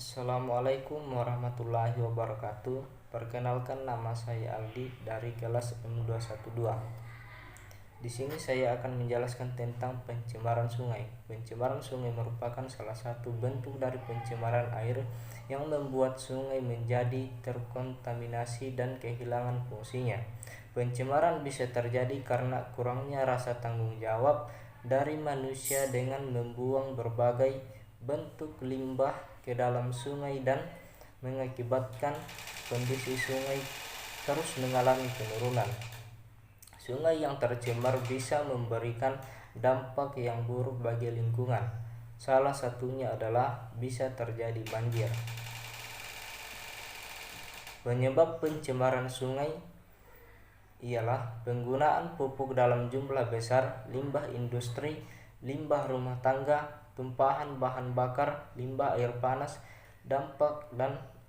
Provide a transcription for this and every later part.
Assalamualaikum warahmatullahi wabarakatuh. Perkenalkan, nama saya Aldi dari kelas M212. Di sini saya akan menjelaskan tentang pencemaran sungai. Pencemaran sungai merupakan salah satu bentuk dari pencemaran air yang membuat sungai menjadi terkontaminasi dan kehilangan fungsinya. Pencemaran bisa terjadi karena kurangnya rasa tanggung jawab dari manusia dengan membuang berbagai bentuk limbah ke dalam sungai dan mengakibatkan kondisi sungai terus mengalami penurunan. Sungai yang tercemar bisa memberikan dampak yang buruk bagi lingkungan. Salah satunya adalah bisa terjadi banjir. Penyebab pencemaran sungai ialah penggunaan pupuk dalam jumlah besar, limbah industri, limbah rumah tangga, tumpahan bahan bakar, limbah air panas.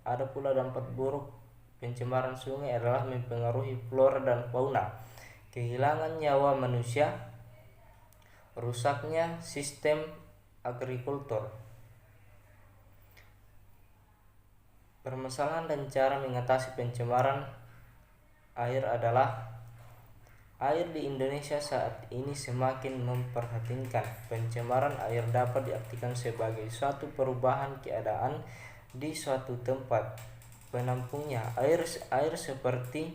Ada pula dampak buruk pencemaran sungai adalah mempengaruhi flora dan fauna, kehilangan nyawa manusia, rusaknya sistem agrikultur. Permasalahan dan cara mengatasi pencemaran air adalah air di Indonesia saat ini semakin memprihatinkan. Pencemaran air dapat diartikan sebagai suatu perubahan keadaan di suatu tempat penampungnya. Air seperti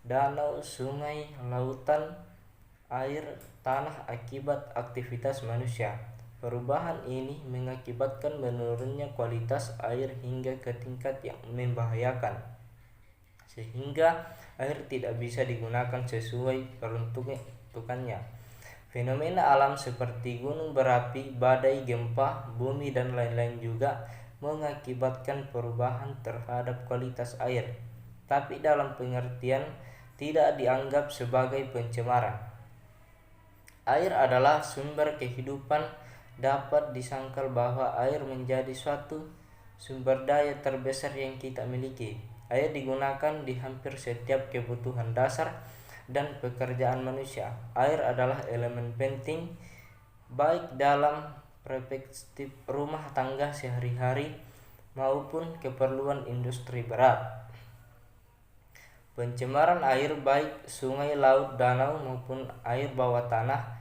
danau, sungai, lautan, air tanah akibat aktivitas manusia. Perubahan ini mengakibatkan menurunnya kualitas air hingga ke tingkat yang membahayakan, sehingga air tidak bisa digunakan sesuai peruntukannya. Fenomena alam seperti gunung berapi, badai, gempa bumi, dan lain-lain juga mengakibatkan perubahan terhadap kualitas air, tapi dalam pengertian tidak dianggap sebagai pencemaran. Air adalah sumber kehidupan. Dapat disangkal bahwa air menjadi suatu sumber daya terbesar yang kita miliki. Air digunakan di hampir setiap kebutuhan dasar dan pekerjaan manusia. Air adalah elemen penting baik dalam perspektif rumah tangga sehari-hari maupun keperluan industri berat. Pencemaran air baik sungai, laut, danau maupun air bawah tanah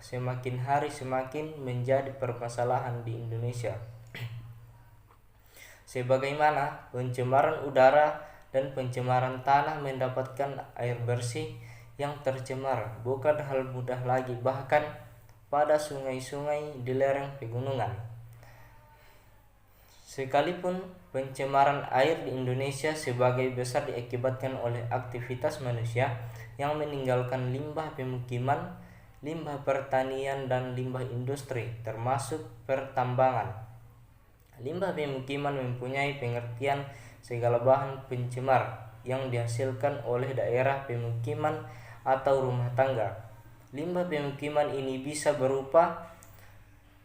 semakin hari semakin menjadi permasalahan di Indonesia. Sebagaimana pencemaran udara dan pencemaran tanah, mendapatkan air bersih yang tercemar bukan hal mudah lagi, bahkan pada sungai-sungai di lereng pegunungan. Sekalipun pencemaran air di Indonesia sebagai besar diakibatkan oleh aktivitas manusia yang meninggalkan limbah pemukiman, limbah pertanian, dan limbah industri termasuk pertambangan. Limbah pemukiman mempunyai pengertian segala bahan pencemar yang dihasilkan oleh daerah pemukiman atau rumah tangga. Limbah pemukiman ini bisa berupa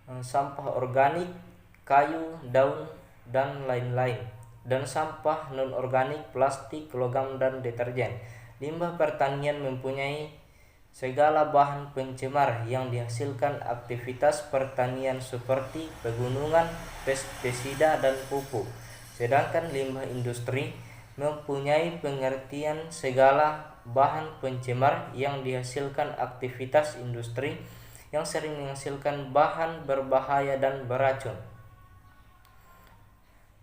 sampah organik, kayu, daun, dan lain-lain, dan sampah non-organik, plastik, logam, dan deterjen. Limbah pertanian mempunyai segala bahan pencemar yang dihasilkan aktivitas pertanian seperti pegunungan, pestisida, dan pupuk. Sedangkan limbah industri mempunyai pengertian segala bahan pencemar yang dihasilkan aktivitas industri yang sering menghasilkan bahan berbahaya dan beracun.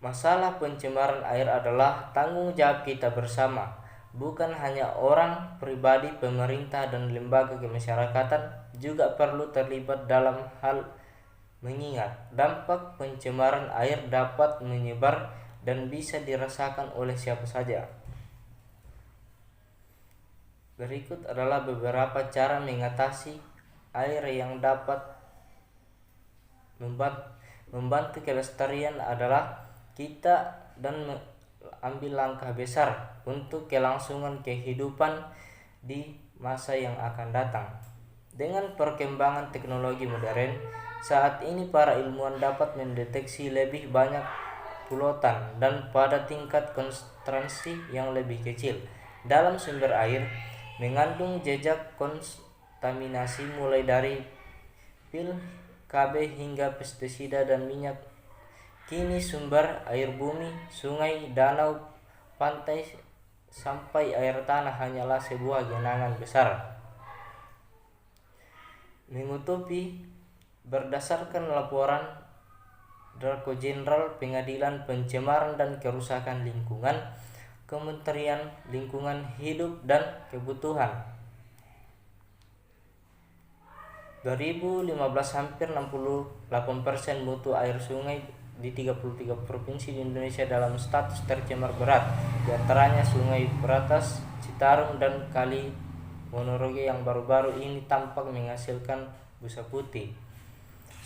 Masalah pencemaran air adalah tanggung jawab kita bersama, bukan hanya orang pribadi. Pemerintah dan lembaga kemasyarakatan juga perlu terlibat dalam hal, mengingat dampak pencemaran air dapat menyebar dan bisa dirasakan oleh siapa saja. Berikut adalah beberapa cara mengatasi air yang dapat membantu kelestarian adalah kita dan ambil langkah besar untuk kelangsungan kehidupan di masa yang akan datang. Dengan perkembangan teknologi modern, saat ini para ilmuwan dapat mendeteksi lebih banyak polutan dan pada tingkat konsentrasi yang lebih kecil dalam sumber air, mengandung jejak kontaminasi mulai dari pil, KB hingga pestisida dan minyak Kini sumber air bumi, sungai, danau, pantai, sampai air tanah hanyalah sebuah genangan besar. Mengutip berdasarkan laporan Darko Jenderal Pengadilan Pencemaran dan Kerusakan Lingkungan, Kementerian Lingkungan Hidup dan Kebutuhan 2015, hampir 68% mutu air sungai di 33 provinsi di Indonesia dalam status tercemar berat, di antaranya Sungai Beratas, Citarum, dan Kali Monoroge yang baru-baru ini tampak menghasilkan busa putih.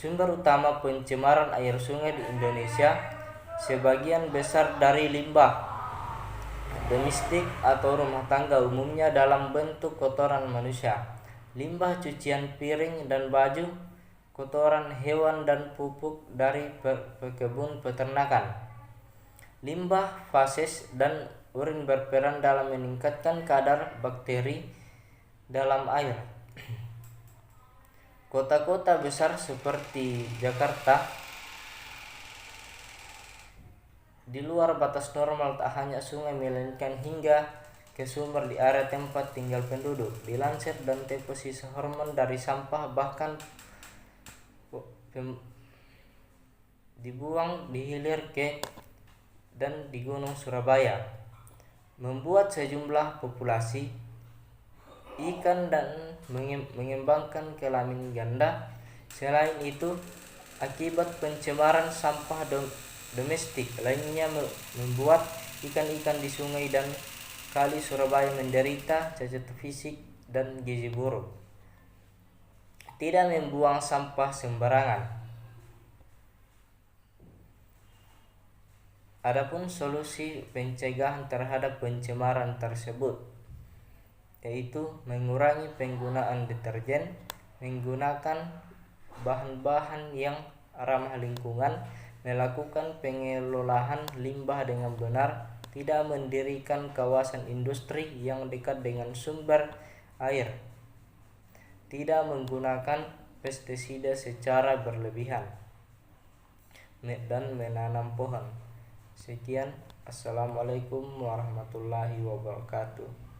Sumber utama pencemaran air sungai di Indonesia sebagian besar dari limbah domestik atau rumah tangga, umumnya dalam bentuk kotoran manusia, limbah cucian piring dan baju, kotoran hewan dan pupuk dari kebun peternakan. Limbah fases dan urin berperan dalam meningkatkan kadar bakteri dalam air. Kota-kota besar seperti Jakarta di luar batas normal tak hanya sungai melainkan hingga ke sumber di area tempat tinggal penduduk. Dilansir dan Tempo, sisa hormon dari sampah bahkan dibuang di hilir ke dan di Gunung Surabaya, membuat sejumlah populasi ikan dan mengembangkan kelamin ganda. Selain itu, akibat pencemaran sampah domestik lainnya membuat ikan-ikan di sungai dan kali Surabaya menderita cacat fisik dan gizi buruk. Tidak membuang sampah sembarangan. Adapun solusi pencegahan terhadap pencemaran tersebut yaitu mengurangi penggunaan deterjen, menggunakan bahan-bahan yang ramah lingkungan, melakukan pengelolaan limbah dengan benar, tidak mendirikan kawasan industri yang dekat dengan sumber air, tidak menggunakan pestisida secara berlebihan, dan menanam pohon. Sekian, assalamualaikum warahmatullahi wabarakatuh.